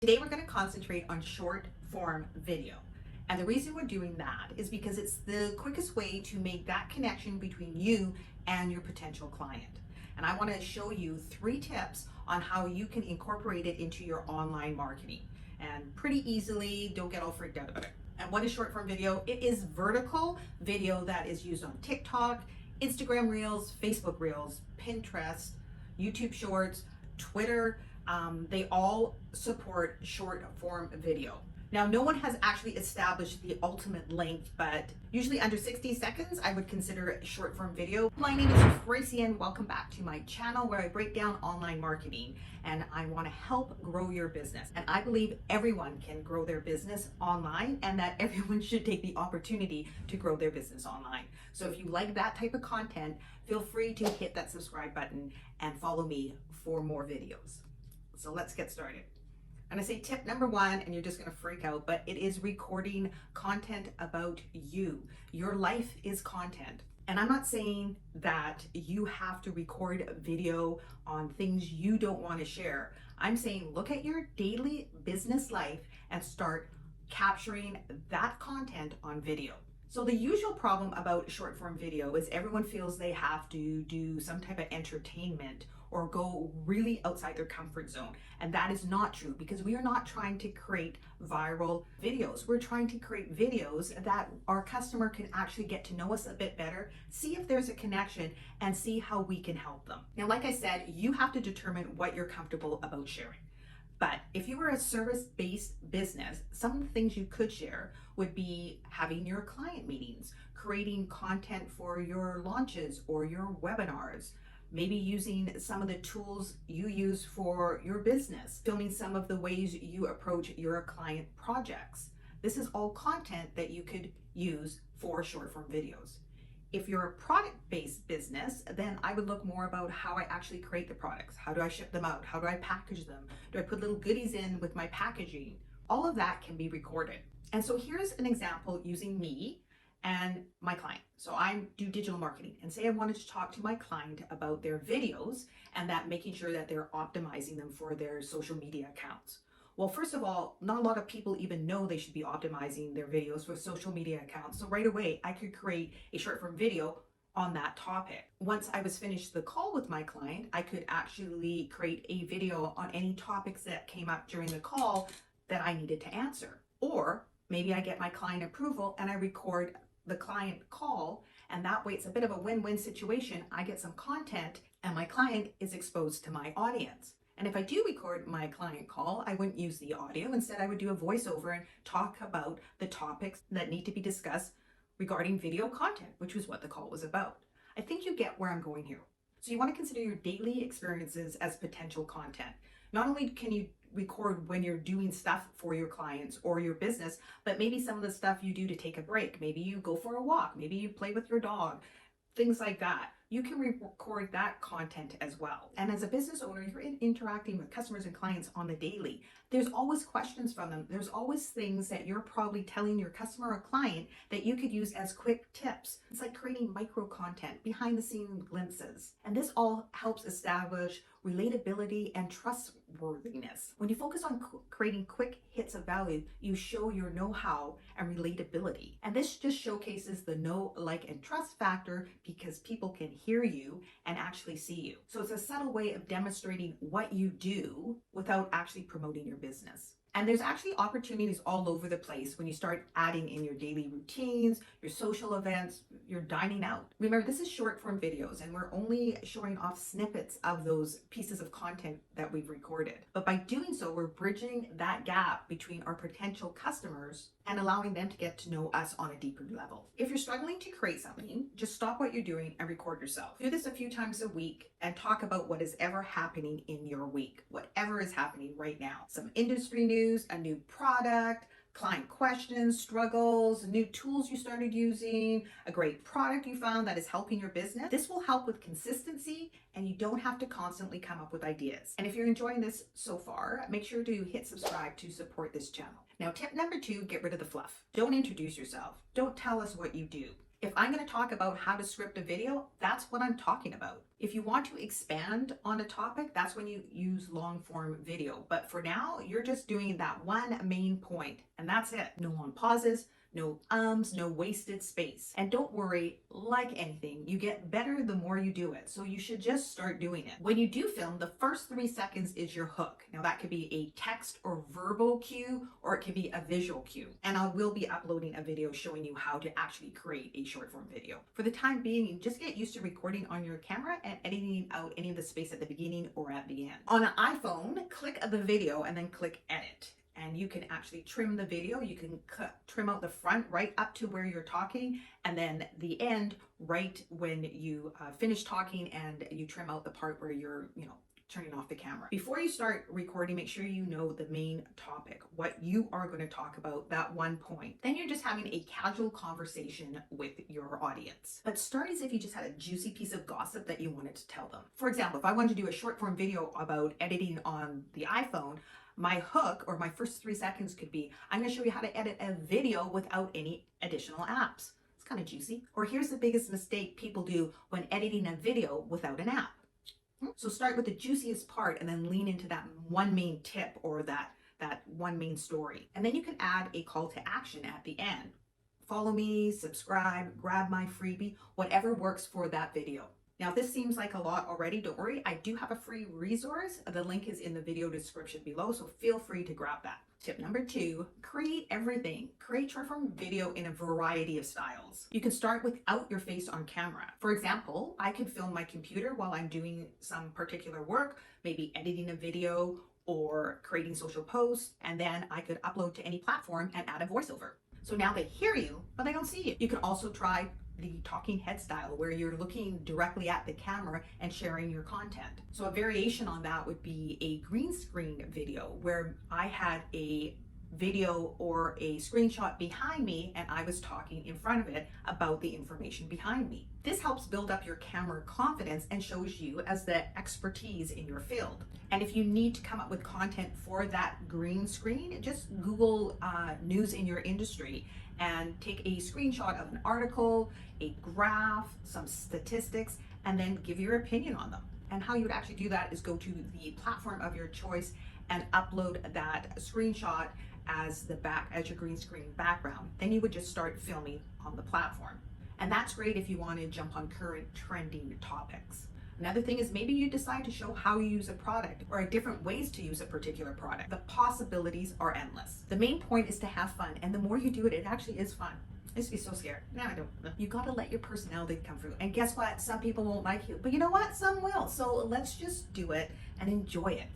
Today we're going to concentrate on short form video. And the reason we're doing that is because it's the quickest way to make that connection between you and your potential client. And I want to show you 3 tips on how you can incorporate it into your online marketing. And pretty easily, don't get all freaked out about it. And what is short form video? It is vertical video that is used on TikTok, Instagram Reels, Facebook Reels, Pinterest, YouTube Shorts, Twitter. They all support short form video. Now, no one has actually established the ultimate length, but usually under 60 seconds, I would consider it short form video. My name is Tracy and welcome back to my channel where I break down online marketing and I want to help grow your business. And I believe everyone can grow their business online and that everyone should take the opportunity to grow their business online. So if you like that type of content, feel free to hit that subscribe button and follow me for more videos. So let's get started. I'm gonna say tip number 1, and you're just gonna freak out, but it is recording content about you. Your life is content. And I'm not saying that you have to record a video on things you don't want to share. I'm saying look at your daily business life and start capturing that content on video. So the usual problem about short form video is everyone feels they have to do some type of entertainment or go really outside their comfort zone. And that is not true because we are not trying to create viral videos. We're trying to create videos that our customer can actually get to know us a bit better, see if there's a connection, and see how we can help them. Now, like I said, you have to determine what you're comfortable about sharing. But if you were a service-based business, some of the things you could share would be having your client meetings, creating content for your launches or your webinars, maybe using some of the tools you use for your business, filming some of the ways you approach your client projects. This is all content that you could use for short form videos. If you're a product-based business, then I would look more about how I actually create the products. How do I ship them out? How do I package them? Do I put little goodies in with my packaging? All of that can be recorded. And so here's an example using me and my client. So I do digital marketing, and say I wanted to talk to my client about their videos and that making sure that they're optimizing them for their social media accounts. Well, first of all, not a lot of people even know they should be optimizing their videos for social media accounts. So right away, I could create a short form video on that topic. Once I was finished the call with my client, I could actually create a video on any topics that came up during the call that I needed to answer. Or maybe I get my client approval and I record the client call, and that way it's a bit of a win-win situation. I get some content and my client is exposed to my audience. And if I do record my client call, I wouldn't use the audio. Instead, I would do a voiceover and talk about the topics that need to be discussed regarding video content, which was what the call was about. I think you get where I'm going here. So you want to consider your daily experiences as potential content. Not only can you record when you're doing stuff for your clients or your business, but maybe some of the stuff you do to take a break. Maybe you go for a walk, maybe you play with your dog, things like that. You can record that content as well. And as a business owner, you're interacting with customers and clients on the daily. There's always questions from them. There's always things that you're probably telling your customer or client that you could use as quick tips. It's like creating micro content, behind the scene glimpses. And this all helps establish relatability and trustworthiness. When you focus on creating quick hits of value, you show your know-how and relatability. And this just showcases the know, like, and trust factor because people can hear you and actually see you. So it's a subtle way of demonstrating what you do without actually promoting your business. And there's actually opportunities all over the place when you start adding in your daily routines, your social events, your dining out. Remember, this is short form videos and we're only showing off snippets of those pieces of content that we've recorded. But by doing so, we're bridging that gap between our potential customers and allowing them to get to know us on a deeper level. If you're struggling to create something, just stop what you're doing and record yourself. Do this a few times a week and talk about what is ever happening in your week, whatever is happening right now. Some industry news, a new product, client questions, struggles, new tools you started using, a great product you found that is helping your business. This will help with consistency and you don't have to constantly come up with ideas. And if you're enjoying this so far, make sure to hit subscribe to support this channel. Now, tip number 2, get rid of the fluff. Don't introduce yourself. Don't tell us what you do. If I'm going to talk about how to script a video, that's what I'm talking about. If you want to expand on a topic, that's when you use long form video. But for now, you're just doing that one main point, and that's it. No long pauses, no ums, no wasted space. And don't worry, like anything, you get better the more you do it. So you should just start doing it. When you do film, the first 3 seconds is your hook. Now that could be a text or verbal cue, or it could be a visual cue. And I will be uploading a video showing you how to actually create a short form video. For the time being, you just get used to recording on your camera and editing out any of the space at the beginning or at the end. On an iPhone, click the video and then click edit. And you can actually trim the video. You can trim out the front right up to where you're talking, and then the end right when you finish talking, and you trim out the part where you're, turning off the camera. Before you start recording, make sure you know the main topic, what you are going to talk about, that one point. Then you're just having a casual conversation with your audience. But start as if you just had a juicy piece of gossip that you wanted to tell them. For example, if I wanted to do a short form video about editing on the iPhone, my hook or my first 3 seconds could be, I'm going to show you how to edit a video without any additional apps. It's kind of juicy. Or here's the biggest mistake people do when editing a video without an app. So start with the juiciest part and then lean into that one main tip or that one main story. And then you can add a call to action at the end. Follow me, subscribe, grab my freebie, whatever works for that video. Now, if this seems like a lot already, don't worry. I do have a free resource. The link is in the video description below, so feel free to grab that. Tip number 2, create everything. Create short form video in a variety of styles. You can start without your face on camera. For example, I could film my computer while I'm doing some particular work, maybe editing a video or creating social posts, and then I could upload to any platform and add a voiceover. So now they hear you, but they don't see you. You can also try the talking head style where you're looking directly at the camera and sharing your content. So a variation on that would be a green screen video where I had a video or a screenshot behind me and I was talking in front of it about the information behind me. This helps build up your camera confidence and shows you as the expertise in your field. And if you need to come up with content for that green screen, just Google news in your industry and take a screenshot of an article, a graph, some statistics, and then give your opinion on them. And how you would actually do that is go to the platform of your choice and upload that screenshot as your green screen background. Then you would just start filming on the platform. And that's great if you want to jump on current trending topics. Another thing is maybe you decide to show how you use a product or different ways to use a particular product. The possibilities are endless. The main point is to have fun, and the more you do it, it actually is fun. I used to be so scared. Now I don't. You gotta let your personality come through. And guess what? Some people won't like you, but you know what? Some will. So let's just do it and enjoy it.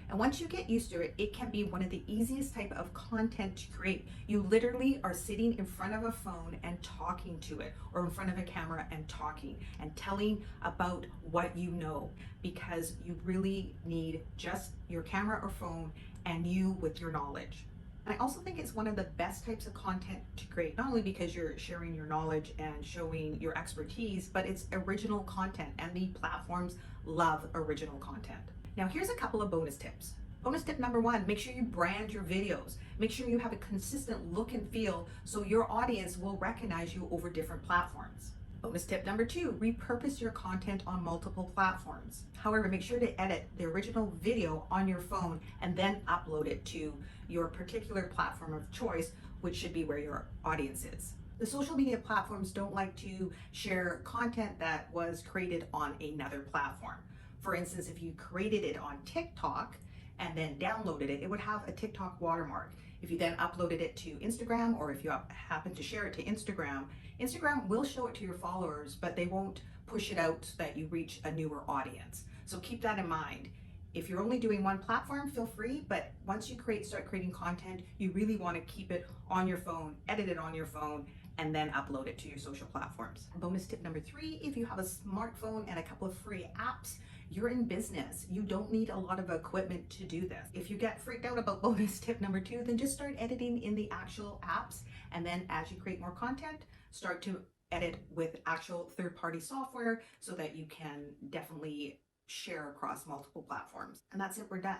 And once you get used to it, it can be one of the easiest type of content to create. You literally are sitting in front of a phone and talking to it, or in front of a camera and talking and telling about what you know, because you really need just your camera or phone and you with your knowledge. And I also think it's one of the best types of content to create, not only because you're sharing your knowledge and showing your expertise, but it's original content, and the platforms love original content. Now here's a couple of bonus tips. Bonus tip number 1, make sure you brand your videos. Make sure you have a consistent look and feel so your audience will recognize you over different platforms. Bonus tip number 2, repurpose your content on multiple platforms. However, make sure to edit the original video on your phone and then upload it to your particular platform of choice, which should be where your audience is. The social media platforms don't like to share content that was created on another platform. For instance, if you created it on TikTok and then downloaded it, it would have a TikTok watermark. If you then uploaded it to Instagram, or if you happen to share it to Instagram, Instagram will show it to your followers, but they won't push it out so that you reach a newer audience. So keep that in mind. If you're only doing one platform, feel free, but once you start creating content, you really want to keep it on your phone, edit it on your phone, and then upload it to your social platforms. Bonus tip number 3, if you have a smartphone and a couple of free apps, you're in business. You don't need a lot of equipment to do this. If you get freaked out about bonus tip number 2, then just start editing in the actual apps. And then as you create more content, start to edit with actual third-party software so that you can definitely share across multiple platforms. And that's it, we're done.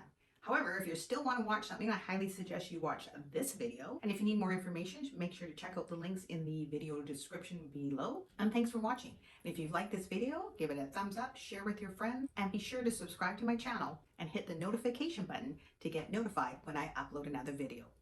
However, if you still want to watch something, I highly suggest you watch this video. And if you need more information, make sure to check out the links in the video description below. And thanks for watching. And if you've liked this video, give it a thumbs up, share with your friends, and be sure to subscribe to my channel and hit the notification button to get notified when I upload another video.